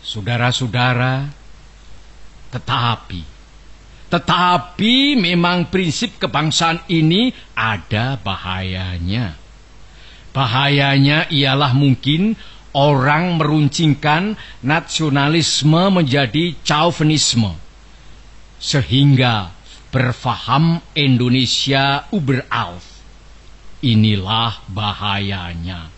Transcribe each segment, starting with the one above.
Saudara-saudara, tetapi memang prinsip kebangsaan ini ada bahayanya. Bahayanya ialah mungkin orang meruncingkan nasionalisme menjadi chauvinisme, sehingga berfaham Indonesia überaus. Inilah bahayanya.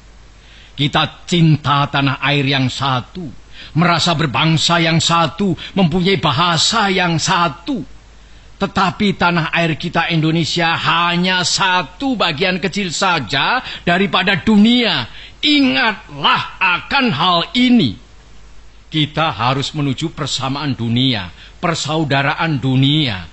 Kita cinta tanah air yang satu, merasa berbangsa yang satu, mempunyai bahasa yang satu. Tetapi tanah air kita Indonesia hanya satu bagian kecil saja daripada dunia. Ingatlah akan hal ini. Kita harus menuju persamaan dunia, persaudaraan dunia.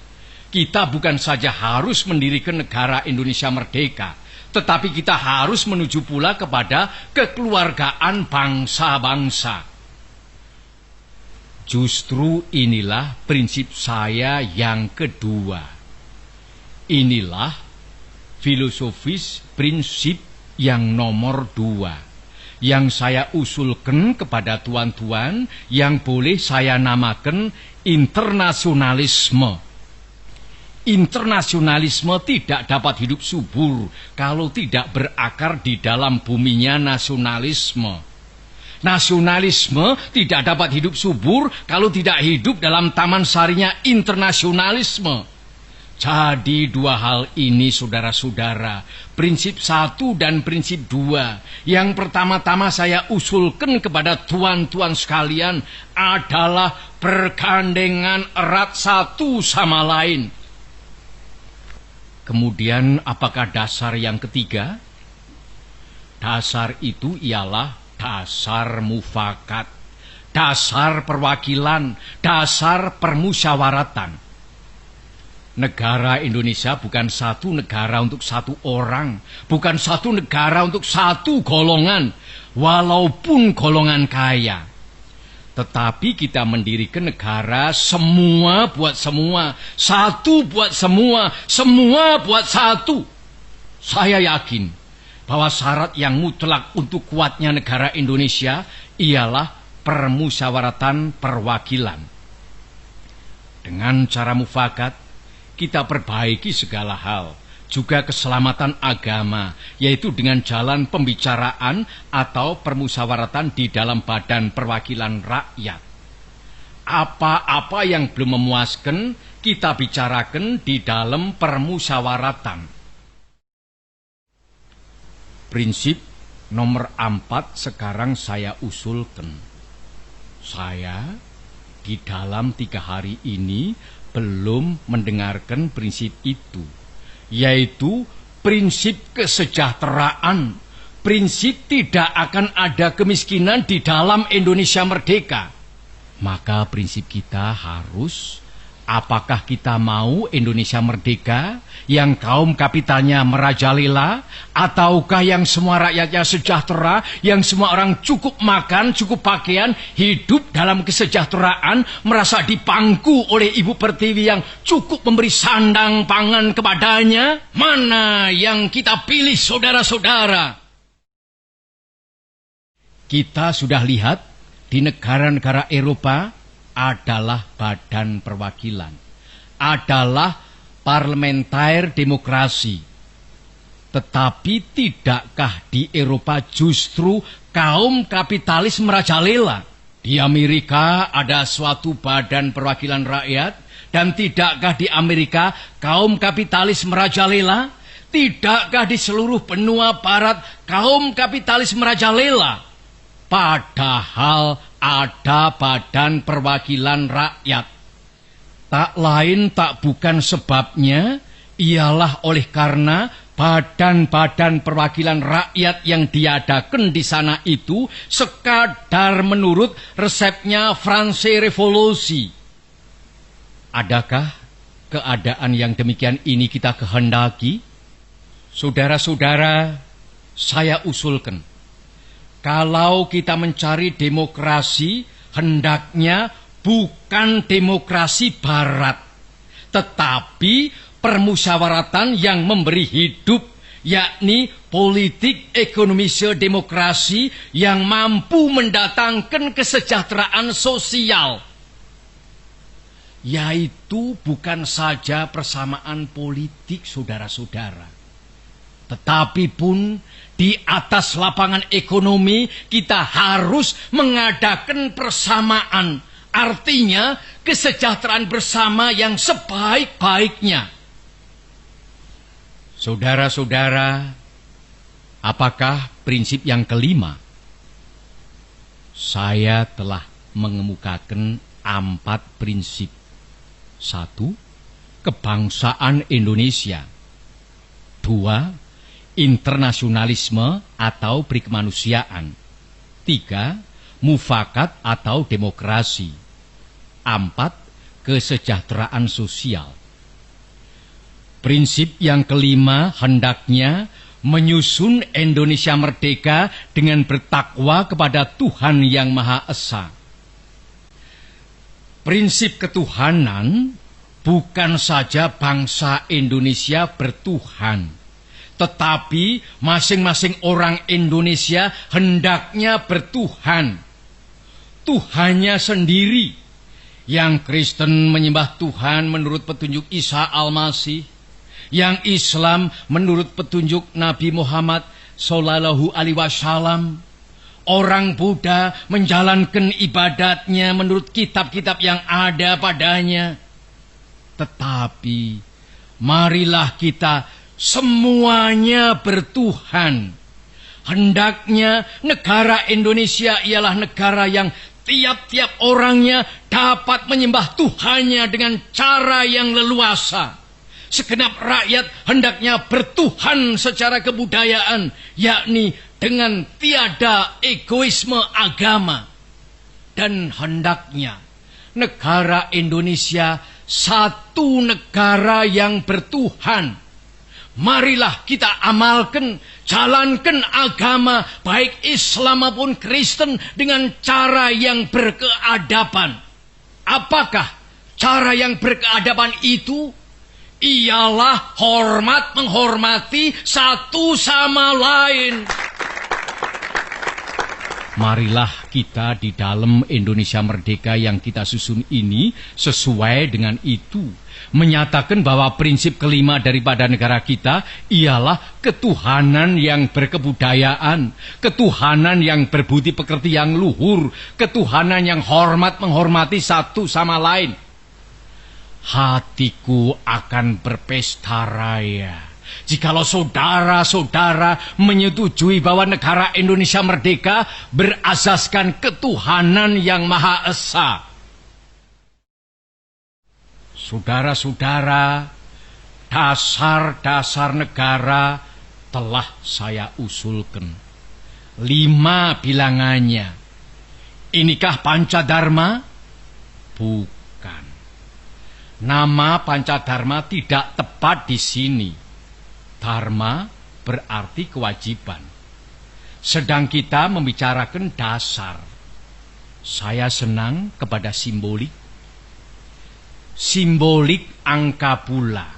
Kita bukan saja harus mendirikan negara Indonesia merdeka, tetapi kita harus menuju pula kepada kekeluargaan bangsa-bangsa. Justru inilah prinsip saya yang kedua. Inilah filosofis prinsip yang nomor 2, yang saya usulkan kepada tuan-tuan, yang boleh saya namakan internasionalisme. Internasionalisme tidak dapat hidup subur kalau tidak berakar di dalam buminya nasionalisme. Nasionalisme tidak dapat hidup subur kalau tidak hidup dalam taman sarinya internasionalisme. Jadi dua hal ini, saudara-saudara, prinsip 1 dan prinsip 2, yang pertama-tama saya usulkan kepada tuan-tuan sekalian adalah bergandengan erat satu sama lain. Kemudian apakah dasar yang ketiga? Dasar itu ialah dasar mufakat, dasar perwakilan, dasar permusyawaratan. Negara Indonesia bukan satu negara untuk satu orang, bukan satu negara untuk satu golongan, walaupun golongan kaya. Tetapi kita mendirikan negara semua buat semua, satu buat semua, semua buat satu. Saya yakin bahwa syarat yang mutlak untuk kuatnya negara Indonesia ialah permusyawaratan perwakilan. Dengan cara mufakat, kita perbaiki segala hal, juga keselamatan agama, yaitu dengan jalan pembicaraan atau permusyawaratan di dalam badan perwakilan rakyat. Apa-apa yang belum memuaskan, kita bicarakan di dalam permusyawaratan. Prinsip nomor 4 sekarang saya usulkan. Saya di dalam 3 hari ini belum mendengarkan prinsip itu, yaitu prinsip kesejahteraan, prinsip tidak akan ada kemiskinan di dalam Indonesia merdeka. Maka prinsip kita harus, apakah kita mau Indonesia merdeka yang kaum kapitalnya merajalela, ataukah yang semua rakyatnya sejahtera, yang semua orang cukup makan, cukup pakaian, hidup dalam kesejahteraan, merasa dipangku oleh Ibu Pertiwi yang cukup memberi sandang pangan kepadanya? Mana yang kita pilih, saudara-saudara? Kita sudah lihat di negara-negara Eropa adalah badan perwakilan, adalah parlementer demokrasi. Tetapi tidakkah di Eropa justru kaum kapitalis merajalela? Di Amerika ada suatu badan perwakilan rakyat, dan tidakkah di Amerika kaum kapitalis merajalela? Tidakkah di seluruh benua barat kaum kapitalis merajalela? Padahal ada badan perwakilan rakyat. Tak lain tak bukan sebabnya ialah oleh karena badan-badan perwakilan rakyat yang diadakan di sana itu sekadar menurut resepnya Franse Revolusi. Adakah keadaan yang demikian ini kita kehendaki? Saudara-saudara, saya usulkan, kalau kita mencari demokrasi, hendaknya bukan demokrasi barat, tetapi permusyawaratan yang memberi hidup, yakni politik ekonomi demokrasi yang mampu mendatangkan kesejahteraan sosial, yaitu bukan saja persamaan politik, saudara-saudara, tetapi pun di atas lapangan ekonomi kita harus mengadakan persamaan, artinya kesejahteraan bersama yang sebaik-baiknya. Saudara-saudara, apakah prinsip yang kelima? Saya telah mengemukakan 4 prinsip. 1. Kebangsaan Indonesia. 2. Internasionalisme atau perikemanusiaan. 3. Mufakat atau demokrasi. 4. Kesejahteraan sosial. Prinsip yang kelima hendaknya menyusun Indonesia merdeka dengan bertakwa kepada Tuhan Yang Maha Esa. Prinsip ketuhanan bukan saja bangsa Indonesia bertuhan, tetapi masing-masing orang Indonesia hendaknya bertuhan. Tuhannya sendiri. Yang Kristen menyembah Tuhan menurut petunjuk Isa Al-Masih, yang Islam menurut petunjuk Nabi Muhammad Sallallahu Alaihi Wasallam, orang Buddha menjalankan ibadatnya menurut kitab-kitab yang ada padanya. Tetapi marilah kita semuanya bertuhan. Hendaknya negara Indonesia ialah negara yang tiap-tiap orangnya dapat menyembah Tuhannya dengan cara yang leluasa. Segenap rakyat hendaknya bertuhan secara kebudayaan, yakni dengan tiada egoisme agama. Dan hendaknya negara Indonesia satu negara yang bertuhan. Marilah kita amalkan, jalankan agama baik Islam maupun Kristen dengan cara yang berkeadaban. Apakah cara yang berkeadaban itu? Ialah hormat menghormati satu sama lain. Marilah kita di dalam Indonesia Merdeka yang kita susun ini sesuai dengan itu. Menyatakan bahwa prinsip kelima daripada negara kita ialah ketuhanan yang berkebudayaan, ketuhanan yang berbudi pekerti yang luhur, ketuhanan yang hormat menghormati satu sama lain. Hatiku akan berpesta raya jikalau saudara-saudara menyetujui bahwa negara Indonesia merdeka berasaskan ketuhanan yang Maha Esa. Saudara-saudara, dasar-dasar negara telah saya usulkan. 5 bilangannya. Inikah Pancadharma? Bukan. Nama Pancadharma tidak tepat di sini. Dharma berarti kewajiban. Sedang kita membicarakan dasar. Saya senang kepada simbolik. Simbolik angka pula.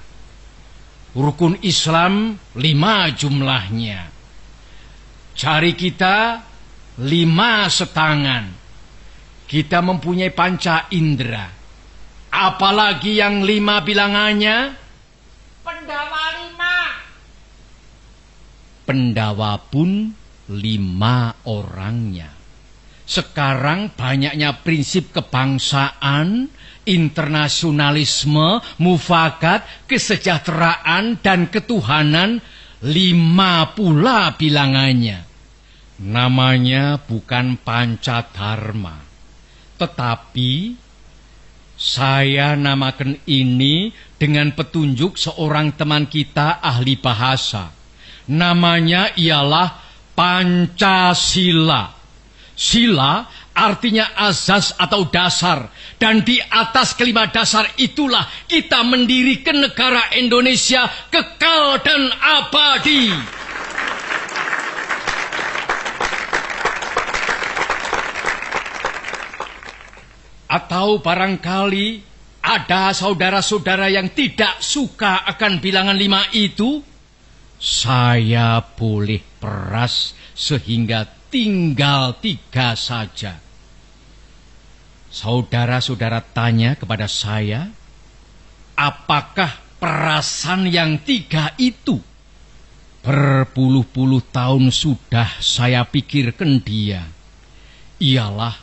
Rukun Islam 5 jumlahnya. Jari kita 5 setangan. Kita mempunyai panca indera. Apalagi yang 5 bilangannya? Pendawa 5. Pendawa pun 5 orangnya. Sekarang banyaknya prinsip kebangsaan, internasionalisme, mufakat, kesejahteraan, dan ketuhanan. 5 pula bilangannya. Namanya bukan Pancadharma, tetapi saya namakan ini dengan petunjuk seorang teman kita ahli bahasa. Namanya ialah Pancasila. Sila artinya azas atau dasar. Dan di atas kelima dasar itulah kita mendirikan negara Indonesia kekal dan abadi. Atau barangkali ada saudara-saudara yang tidak suka akan bilangan 5 itu? Saya boleh peras sehingga tinggal 3 saja. Saudara-saudara tanya kepada saya, apakah perasan yang 3 itu? Berpuluh-puluh tahun sudah saya pikirkan dia. Ialah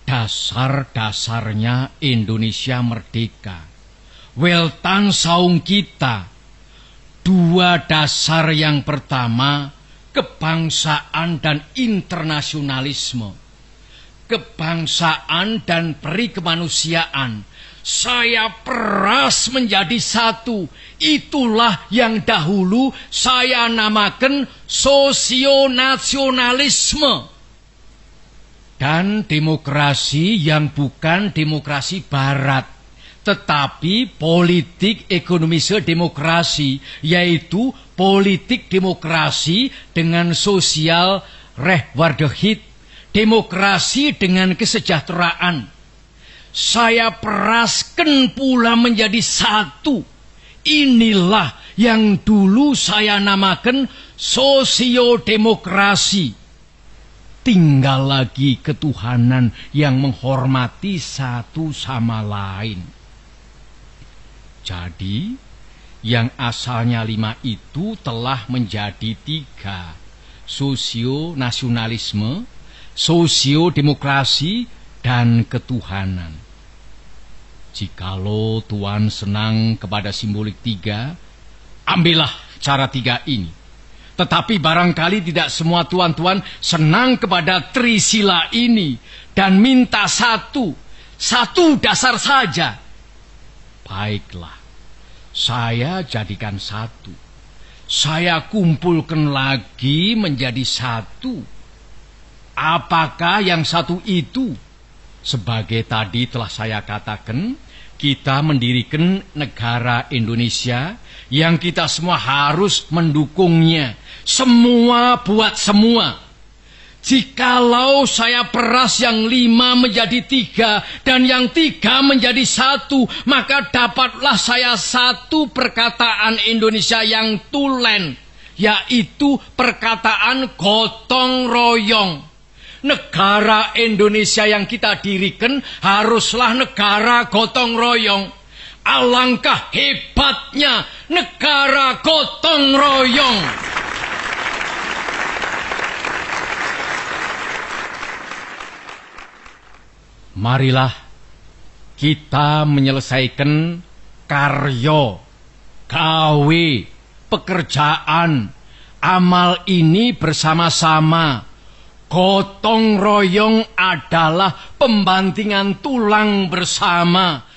dasar-dasarnya Indonesia merdeka. Weltan saung kita. 2 dasar yang pertama, kebangsaan dan internasionalisme. Kebangsaan dan peri kemanusiaan. Saya peras menjadi satu. Itulah yang dahulu saya namakan sosionasionalisme. Dan demokrasi yang bukan demokrasi barat, tetapi politik ekonomi demokrasi, yaitu politik demokrasi dengan sosial rechtvaardigheid, demokrasi dengan kesejahteraan. Saya peraskan pula menjadi satu. Inilah yang dulu saya namakan sosiodemokrasi. Tinggal lagi ketuhanan yang menghormati satu sama lain. Jadi, yang asalnya 5 itu telah menjadi 3. Sosionasionalisme, sosiodemokrasi, dan ketuhanan. Jikalau Tuhan senang kepada simbolik 3, ambillah cara 3 ini. Tetapi barangkali tidak semua tuan-tuan senang kepada trisila ini dan minta satu dasar saja. Baiklah, saya jadikan 1. Saya kumpulkan lagi menjadi 1. Apakah yang 1 itu? Sebagai tadi telah saya katakan, kita mendirikan negara Indonesia yang kita semua harus mendukungnya. Semua buat semua. Jikalau saya peras yang 5 menjadi 3 dan yang 3 menjadi 1, maka dapatlah saya 1 perkataan Indonesia yang tulen, yaitu perkataan gotong royong. Negara Indonesia yang kita dirikan haruslah negara gotong royong. Alangkah hebatnya negara gotong royong. Marilah kita menyelesaikan karya, gawe, pekerjaan, amal ini bersama-sama. Gotong royong adalah pembantingan tulang bersama,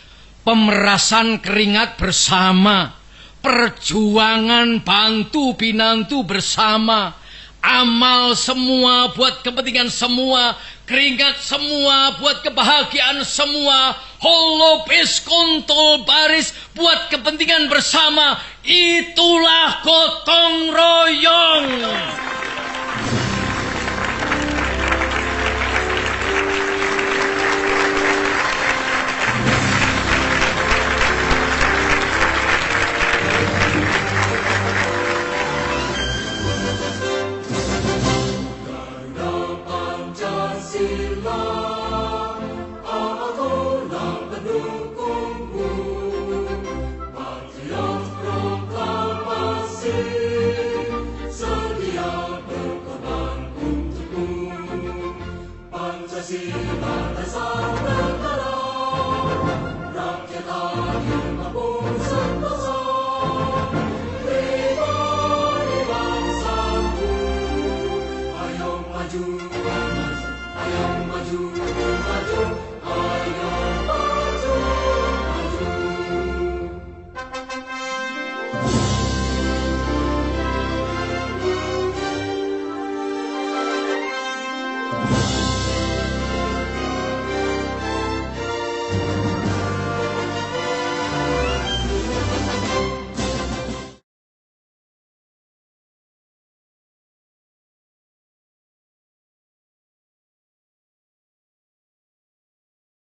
pemerasan keringat bersama, perjuangan bantu binantu bersama, amal semua buat kepentingan semua, keringat semua buat kebahagiaan semua, holopis kontol baris buat kepentingan bersama. Itulah gotong royong. Maju